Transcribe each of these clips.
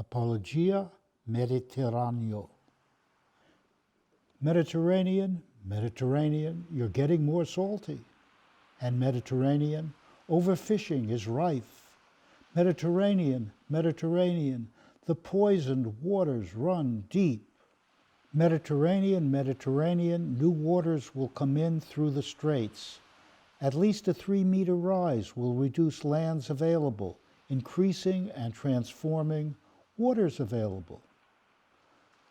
Apologia Mediterraneo. Mediterranean, you're getting more salty. And Mediterranean, overfishing is rife. Mediterranean, the poisoned waters run deep. Mediterranean, new waters will come in through the straits. At least a 3-meter rise will reduce lands available, increasing and transforming waters available.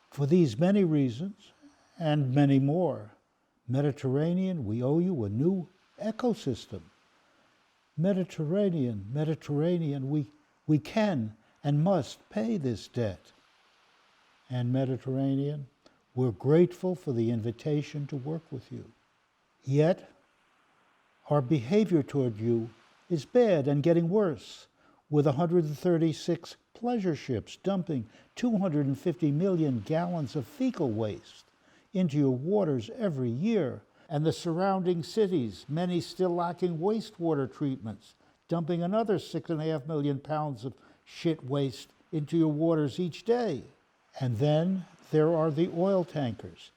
For these many reasons, and many more, Mediterranean, we owe you a new ecosystem. Mediterranean, we can and must pay this debt. And Mediterranean, we're grateful for the invitation to work with you. Yet, our behavior toward you is bad and getting worse, with 136 pleasure ships dumping 250 million gallons of fecal waste into your waters every year, and the surrounding cities, many still lacking wastewater treatments, dumping another 6.5 million pounds of shit waste into your waters each day. And then there are the oil tankers,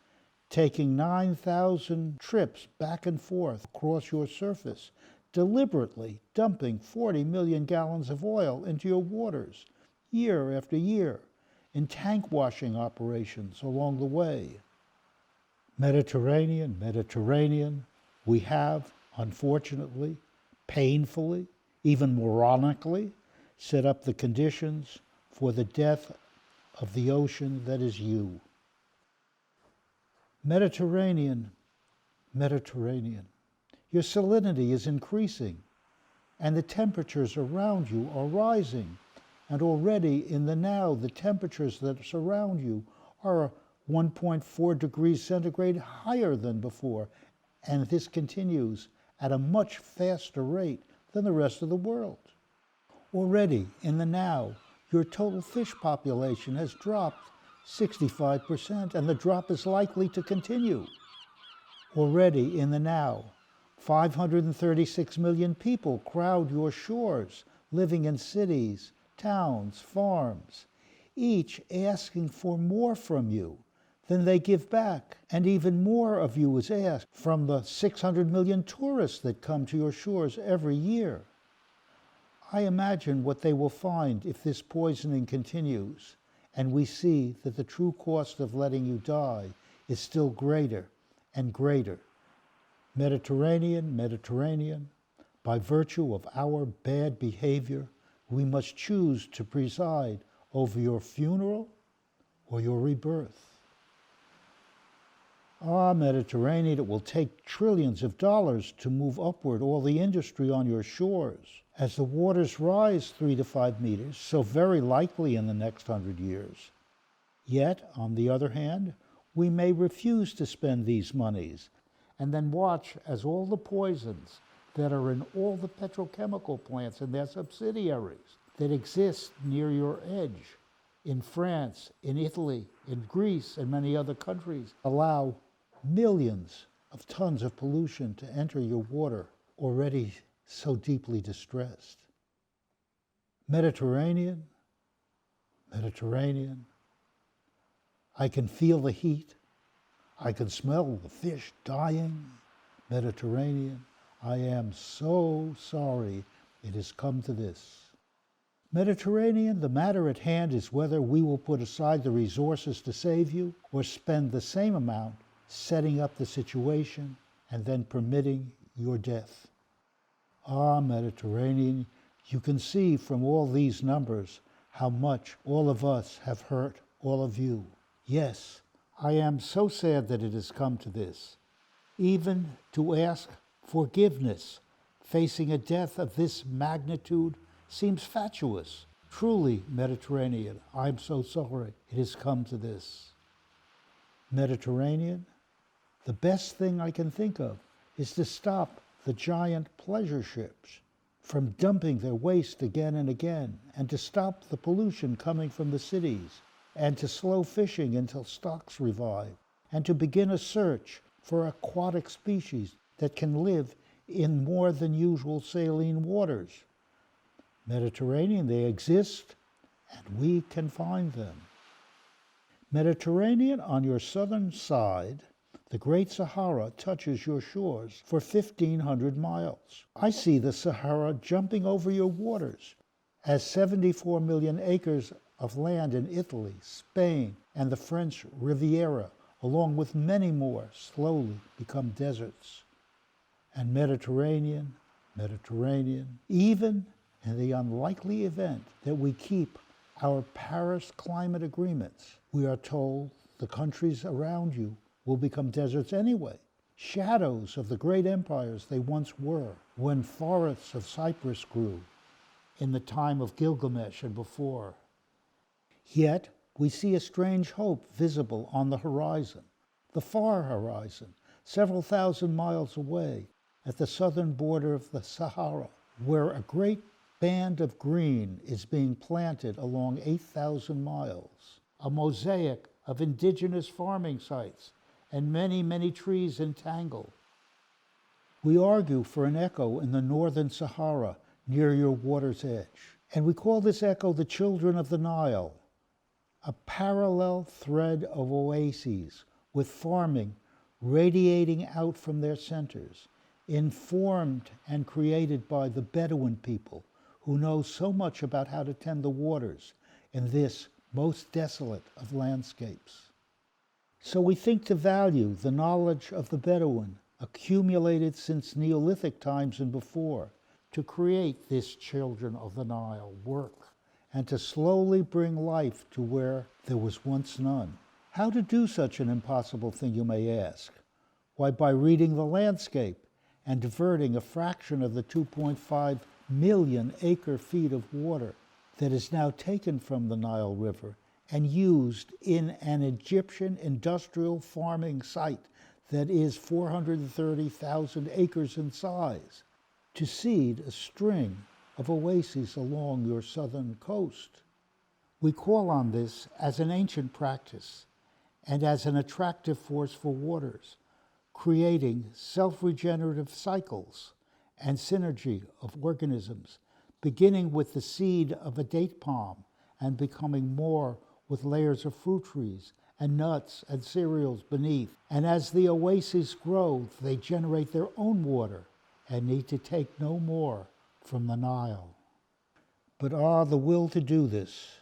taking 9,000 trips back and forth across your surface, deliberately dumping 40 million gallons of oil into your waters, year after year, in tank washing operations along the way. Mediterranean, we have, unfortunately, painfully, even moronically, set up the conditions for the death of the ocean that is you. Mediterranean, your salinity is increasing, and the temperatures around you are rising, and already in the now, the temperatures that surround you are 1.4 degrees centigrade higher than before, and this continues at a much faster rate than the rest of the world. Already in the now, your total fish population has dropped 65%, and the drop is likely to continue. Already in the now, 536 million people crowd your shores, living in cities, towns, farms, each asking for more from you than they give back, and even more of you is asked from the 600 million tourists that come to your shores every year. I imagine what they will find if this poisoning continues, and we see that the true cost of letting you die is still greater and greater. Mediterranean, by virtue of our bad behavior, we must choose to preside over your funeral or your rebirth. Mediterranean, it will take trillions of dollars to move upward all the industry on your shores. As the waters rise 3 to 5 meters, so very likely in the next 100 years. Yet, on the other hand, we may refuse to spend these monies and then watch as all the poisons that are in all the petrochemical plants and their subsidiaries that exist near your edge in France, in Italy, in Greece, and many other countries allow millions of tons of pollution to enter your water already so deeply distressed. Mediterranean, I can feel the heat. I can smell the fish dying. Mediterranean, I am so sorry it has come to this. Mediterranean, the matter at hand is whether we will put aside the resources to save you or spend the same amount setting up the situation and then permitting your death. Mediterranean, you can see from all these numbers how much all of us have hurt all of you. Yes, I am so sad that it has come to this. Even to ask forgiveness facing a death of this magnitude seems fatuous. Truly, Mediterranean, I'm so sorry it has come to this. Mediterranean, the best thing I can think of is to stop the giant pleasure ships from dumping their waste again and again, and to stop the pollution coming from the cities, and to slow fishing until stocks revive, and to begin a search for aquatic species that can live in more than usual saline waters. Mediterranean, they exist, and we can find them. Mediterranean, on your southern side, the Great Sahara touches your shores for 1,500 miles. I see the Sahara jumping over your waters as 74 million acres of land in Italy, Spain, and the French Riviera, along with many more, slowly become deserts. And Mediterranean, even in the unlikely event that we keep our Paris climate agreements, we are told the countries around you will become deserts anyway, shadows of the great empires they once were, when forests of cypress grew in the time of Gilgamesh and before. Yet we see a strange hope visible on the horizon, the far horizon, several thousand miles away, at the southern border of the Sahara, where a great band of green is being planted along 8,000 miles, a mosaic of indigenous farming sites, and many, many trees entangled. We argue for an echo in the northern Sahara near your water's edge, and we call this echo the children of the Nile, a parallel thread of oases with farming radiating out from their centers, informed and created by the Bedouin people who know so much about how to tend the waters in this most desolate of landscapes. So we think to value the knowledge of the Bedouin, accumulated since Neolithic times and before, to create this children of the Nile work, and to slowly bring life to where there was once none. How to do such an impossible thing, you may ask? Why, by reading the landscape and diverting a fraction of the 2.5 million acre-feet of water that is now taken from the Nile River and used in an Egyptian industrial farming site that is 430,000 acres in size, to seed a string of oases along your southern coast. We call on this as an ancient practice and as an attractive force for waters, creating self-regenerative cycles and synergy of organisms, beginning with the seed of a date palm and becoming more with layers of fruit trees and nuts and cereals beneath. And as the oases grow, they generate their own water and need to take no more from the Nile. But the will to do this.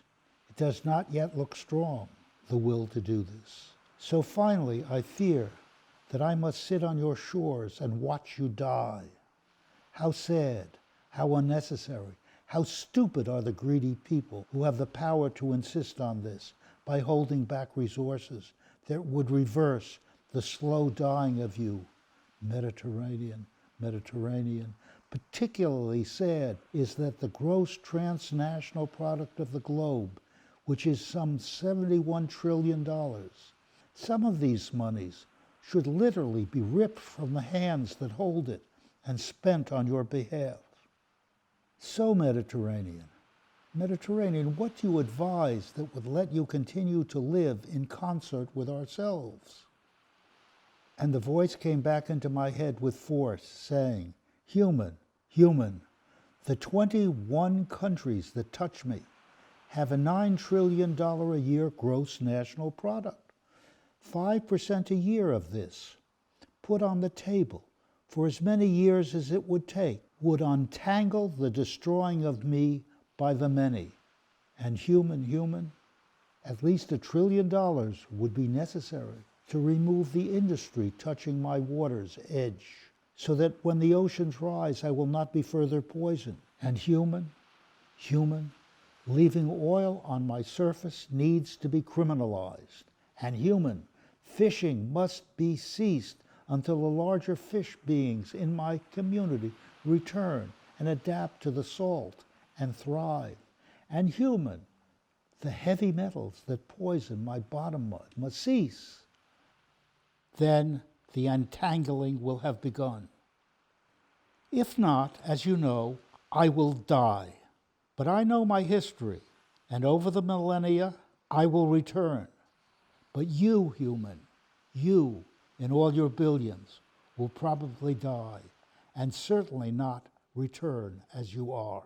It does not yet look strong, the will to do this. So finally, I fear that I must sit on your shores and watch you die. How sad, how unnecessary, how stupid are the greedy people who have the power to insist on this by holding back resources that would reverse the slow dying of you. Mediterranean. Particularly sad is that the gross transnational product of the globe, which is some $71 trillion, some of these monies should literally be ripped from the hands that hold it and spent on your behalf. So Mediterranean, what do you advise that would let you continue to live in concert with ourselves? And the voice came back into my head with force, saying, human, the 21 countries that touch me have a $9 trillion a year gross national product. 5% a year of this, put on the table for as many years as it would take, would untangle the destroying of me by the many. And human, at least $1 trillion would be necessary to remove the industry touching my water's edge, so that when the oceans rise, I will not be further poisoned. And human, leaving oil on my surface needs to be criminalized. And human, fishing must be ceased until the larger fish beings in my community return and adapt to the salt and thrive. And human, the heavy metals that poison my bottom mud must cease. Then the untangling will have begun. If not, as you know, I will die. But I know my history, and over the millennia, I will return. But you, human, you, in all your billions, will probably die, and certainly not return as you are.